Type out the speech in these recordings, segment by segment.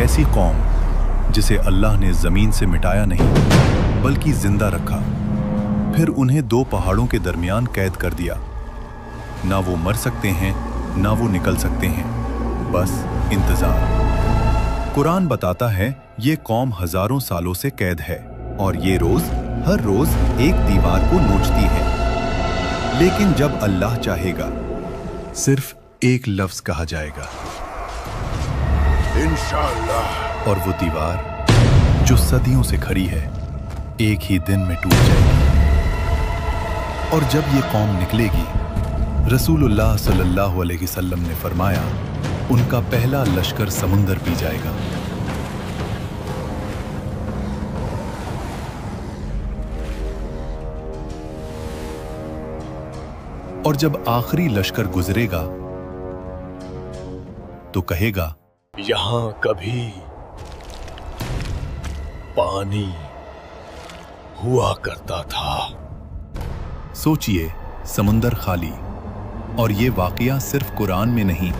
ऐसी कौम जिसे अल्लाह ने जमीन से मिटाया नहीं बल्कि जिंदा रखा, फिर उन्हें दो पहाड़ों के दरमियान कैद कर दिया। ना वो मर सकते हैं ना वो निकल सकते हैं, बस इंतजार। कुरान बताता है ये कौम हजारों सालों से कैद है और ये हर रोज एक दीवार को नोचती है, लेकिन जब अल्लाह चाहेगा सिर्फ एक लफ्ज कहा जाएगा इंशाअल्लाह, और वो दीवार जो सदियों से खड़ी है एक ही दिन में टूट जाएगी। और जब ये कौम निकलेगी, रसूलुल्लाह सल्लल्लाहु अलैहि वसल्लम ने फरमाया, उनका पहला लश्कर समुंदर पी जाएगा। और जब आखिरी लश्कर गुजरेगा तो कहेगा, यहां कभी पानी हुआ करता था। सोचिए, समुंदर खाली, और ये वाकया सिर्फ कुरान में नहीं,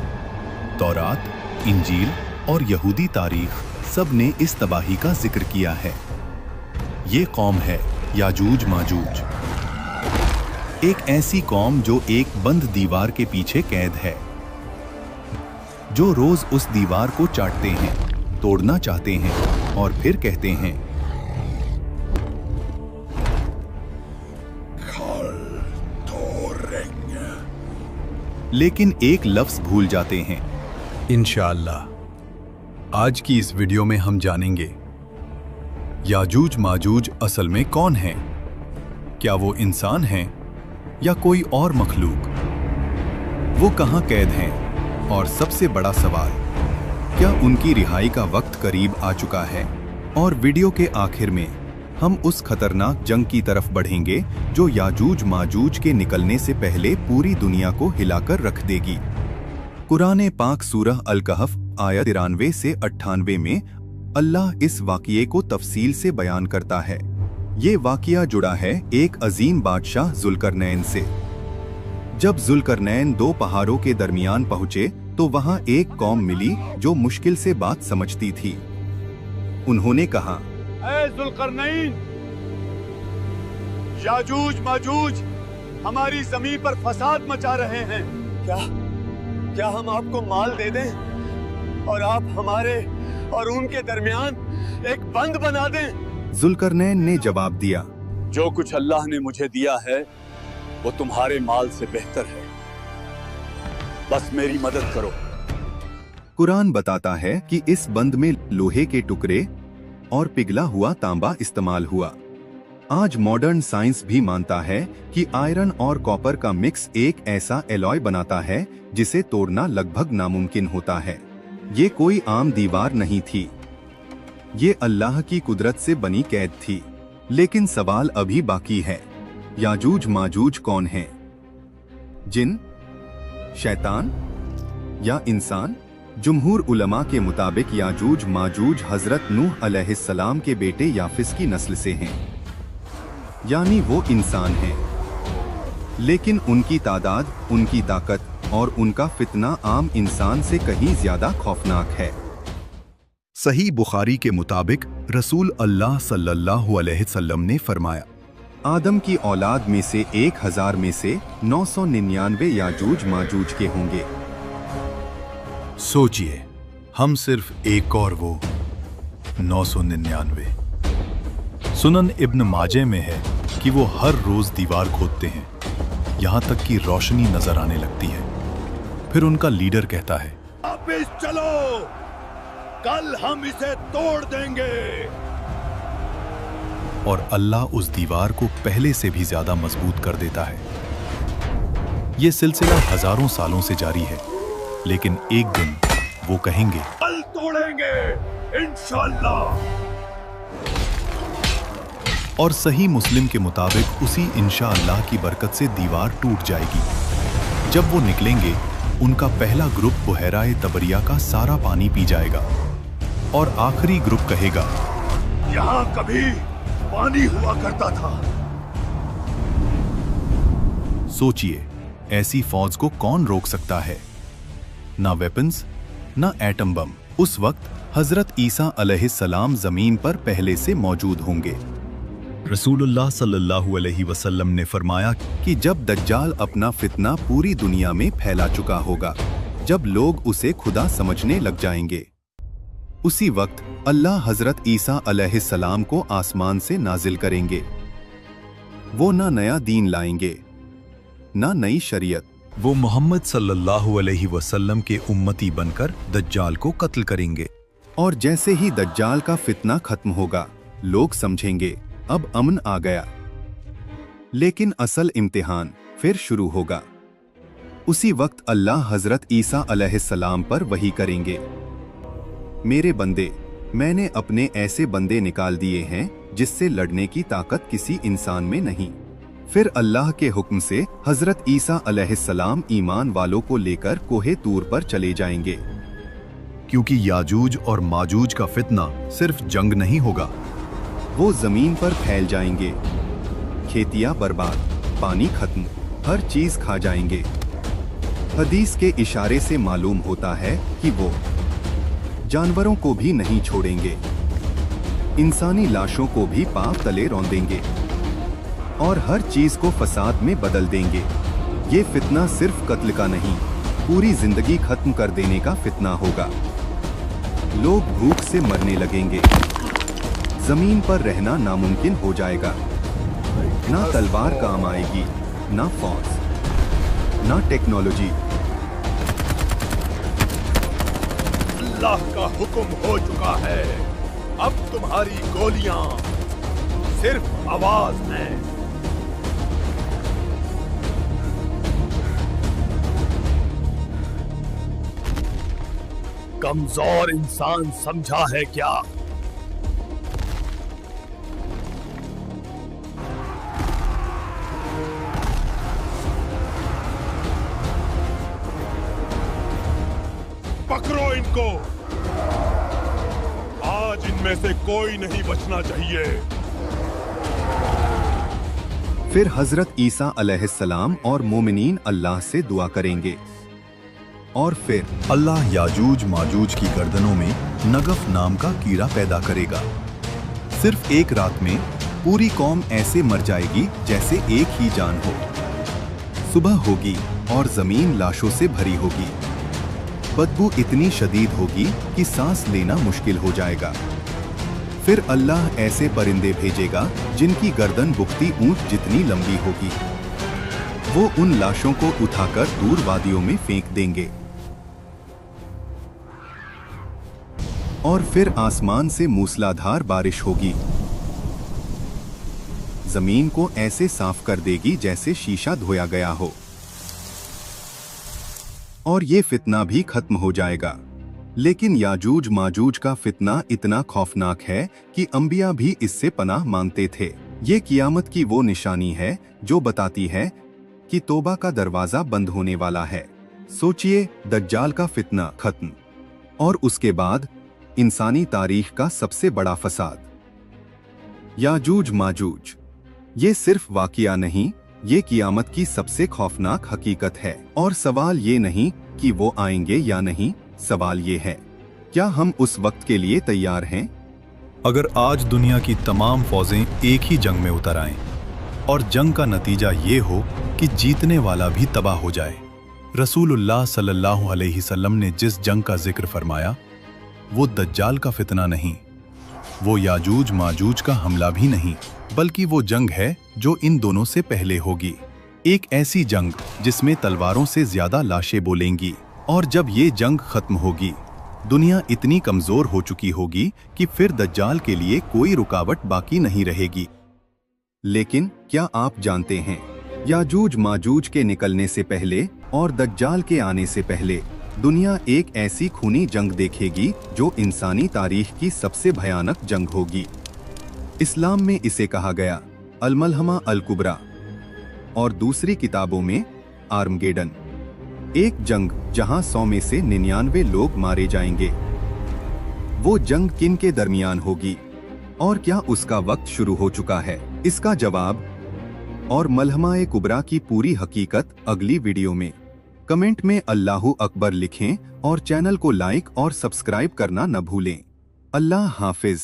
तौरात, इंजील और यहूदी तारीख सब ने इस तबाही का जिक्र किया है। ये कौम है याजूज माजूज, एक ऐसी कौम जो एक बंद दीवार के पीछे कैद है, जो रोज उस दीवार को चाटते हैं, तोड़ना चाहते हैं और फिर कहते हैं, लेकिन एक लफ्ज भूल जाते हैं। इंशाअल्लाह आज की इस वीडियो में हम जानेंगे याजूज माजूज असल में कौन हैं? क्या वो इंसान हैं या कोई और मखलूक? वो कहां कैद हैं? और सबसे बड़ा सवाल, क्या उनकी रिहाई का वक्त करीब आ चुका है? और वीडियो के आखिर में हम उस खतरनाक जंग की तरफ बढ़ेंगे जो याजूज माजूज के निकलने से पहले पूरी दुनिया को हिलाकर रख देगी। कुरान पाक सूरह अल-कहफ आयत 93 से 98 में अल्लाह इस वाक़ये को तफसील से बयान करता है। ये वाक़या जुड़ा है एक अजीम बादशाह जुल्करनैन से। जब जुल्करनैन दो पहाड़ों के दरमियान पहुंचे तो वहां एक कौम मिली जो मुश्किल से बात समझती थी। उन्होंने कहा, ऐ जुल्करनैन, याजूज माजूज हमारी जमीन पर फसाद मचा रहे हैं। क्या हम आपको माल दे दें और आप हमारे और उनके दरमियान एक बंद बना दें? जुल्करनैन ने जवाब दिया, जो कुछ अल्लाह ने मुझे दिया है वो तुम्हारे माल से बेहतर है, बस मेरी मदद करो। कुरान बताता है कि इस बंद में लोहे के टुकड़े और पिघला हुआ तांबा इस्तेमाल हुआ। आज मॉडर्न साइंस भी मानता है कि आयरन और कॉपर का मिक्स एक ऐसा एलॉय बनाता है जिसे तोड़ना लगभग नामुमकिन होता है। ये कोई आम दीवार नहीं थी, ये अल्लाह की कुदरत से बनी कैद थी। लेकिन सवाल अभी बाकी है, याजूज माजूज कौन हैं? जिन, शैतान या इंसान? जुमहूर उलमा के मुताबिक याजूज माजूज हजरत नूह अलैहिस्सलाम के बेटे याफिस की नस्ल से हैं, यानी वो इंसान हैं। लेकिन उनकी तादाद, उनकी ताकत और उनका फितना आम इंसान से कहीं ज्यादा खौफनाक है। सही बुखारी के मुताबिक रसूल अल्लाह सल्लल्लाहु अलैहि वसल्लम ने फरमाया, आदम की औलाद में से 1000 में से 999 याजूज माजूज के होंगे। सोचिए, हम सिर्फ एक और वो 999। सुनन इब्न माजे में है कि वो हर रोज दीवार खोदते हैं, यहां तक कि रोशनी नजर आने लगती है। फिर उनका लीडर कहता है, वापस चलो, कल हम इसे तोड़ देंगे। और अल्लाह उस दीवार को पहले से भी ज्यादा मजबूत कर देता है। ये सिलसिला हजारों सालों से जारी है, लेकिन एक दिन वो कहेंगे, कल तोड़ेंगे इंशाअल्लाह। और सही मुस्लिम के मुताबिक उसी इंशाअल्लाह की बरकत से दीवार टूट जाएगी। जब वो निकलेंगे, उनका पहला ग्रुप बुहैराए तबरिया का सारा पानी पी जाएगा और आखिरी ग्रुप कहेगा, यहाँ कभी पानी हुआ करता था। सोचिए, ऐसी फौज को कौन रोक सकता है? ना वेपन्स, ना एटम बम। उस वक्त हजरत ईसा अलैहिस्सलाम जमीन पर पहले से मौजूद होंगे। रसूलुल्लाह सल्लल्लाहु अलैहि वसल्लम ने फरमाया कि जब दज्जाल अपना फितना पूरी दुनिया में फैला चुका होगा, जब लोग उसे खुदा समझने लग जाएंगे, उसी वक्त अल्लाह हजरत ईसा अलैहिस्सलाम को आसमान से नाजिल करेंगे। वो ना नया दीन लाएंगे, ना नई शरीयत। वो मोहम्मद सल्लल्लाहु अलैहि वसल्लम के उम्मती बनकर दज्जाल को कत्ल करेंगे। और जैसे ही दज्जाल का फितना खत्म होगा, लोग समझेंगे अब अमन आ गया। लेकिन असल इम्तिहान फिर शुरू होगा। उसी वक्त अल्लाह हजरत ईसा अलैहिस्सलाम पर वही करेंगे, मेरे बंदे, मैंने अपने ऐसे बंदे निकाल दिए हैं जिससे लड़ने की ताकत किसी इंसान में नहीं। फिर अल्लाह के हुक्म से हजरत ईसा अलैहिस्सलाम ईमान वालों को लेकर कोहे तूर पर चले जाएंगे, क्योंकि याजूज और माजूज का फितना सिर्फ जंग नहीं होगा, वो जमीन पर फैल जाएंगे, खेतियां बर्बाद, पानी खत्म, हर चीज खा जाएंगे। हदीस के इशारे से मालूम होता है कि वो जानवरों को भी नहीं छोड़ेंगे, इंसानी लाशों को भी पांव तले रौंदेंगे और हर चीज को फसाद में बदल देंगे। ये फितना सिर्फ कत्ल का नहीं, पूरी जिंदगी खत्म कर देने का फितना होगा। लोग भूख से मरने लगेंगे, जमीन पर रहना नामुमकिन हो जाएगा। ना तलवार काम आएगी, ना फौज, ना टेक्नोलॉजी। अल्लाह का हुक्म हो चुका है, अब तुम्हारी गोलियां सिर्फ आवाज हैं। कमजोर इंसान समझा है क्या? पकड़ो इनको, आज इनमें से कोई नहीं बचना चाहिए। फिर हजरत ईसा अलैहिस्सलाम और मोमिनीन अल्लाह से दुआ करेंगे और फिर अल्लाह याजूज माजूज की गर्दनों में नगफ नाम का कीड़ा पैदा करेगा। सिर्फ एक रात में पूरी कौम ऐसे मर जाएगी जैसे एक ही जान हो। सुबह होगी और जमीन लाशों से भरी होगी। बदबू इतनी शदीद होगी कि सांस लेना मुश्किल हो जाएगा। फिर अल्लाह ऐसे परिंदे भेजेगा जिनकी गर्दन बुख्ती ऊंट जितनी लंबी होगी। वो उन लाशों को उठाकर दूर वादियों में फेंक देंगे और फिर आसमान से मूसलाधार बारिश होगी, जमीन को ऐसे साफ कर देगी जैसे शीशा धोया गया हो, और ये फितना भी खत्म हो जाएगा। लेकिन याजूज माजूज का फितना इतना खौफनाक है कि अंबिया भी इससे पनाह मांगते थे। ये कियामत की वो निशानी है जो बताती है कि तौबा का दरवाजा बंद होने वाला है। सोचिए, दज्जाल का फितना खत्म और उसके बाद इंसानी तारीख का सबसे बड़ा फसाद। याजूज माजूज, ये सिर्फ वाकिया नहीं, ये कियामत की सबसे खौफनाक हकीकत है। और सवाल ये नहीं कि वो आएंगे या नहीं, सवाल ये है, क्या हम उस वक्त के लिए तैयार हैं? अगर आज दुनिया की तमाम फौजें एक ही जंग में उतर आएं और जंग का नतीजा ये हो कि जीतने वाला भी तबाह हो जाए। रसूलुल्लाह सल्लल्लाहु अलैहि वसल्लम ने जिस जंग का जिक्र फरमाया, वो दज्जाल का फितना नहीं, वो याजूज माजूज का हमला भी नहीं, बल्कि वो जंग है जो इन दोनों से पहले होगी। एक ऐसी जंग जिसमें तलवारों से ज्यादा लाशें बोलेंगी। और जब ये जंग खत्म होगी, दुनिया इतनी कमजोर हो चुकी होगी कि फिर दज्जाल के लिए कोई रुकावट बाकी नहीं रहेगी। लेकिन क्या आप जानते हैं, याजूज माजूज के निकलने से पहले और दज्जाल के आने से पहले दुनिया एक ऐसी खूनी जंग देखेगी जो इंसानी तारीख की सबसे भयानक जंग होगी। इस्लाम में इसे कहा गया अल-मलहमा अल-कुबरा और दूसरी किताबों में आर्मगेडन। एक जंग जहां 100 में से 99 लोग मारे जाएंगे। वो जंग किन के दरमियान होगी और क्या उसका वक्त शुरू हो चुका है? इसका जवाब और मलहमा-ए-कुबरा की पूरी हकीकत अगली वीडियो में। कमेंट में अल्लाहू अकबर लिखें और चैनल को लाइक और सब्सक्राइब करना न भूलें। अल्लाह हाफिज।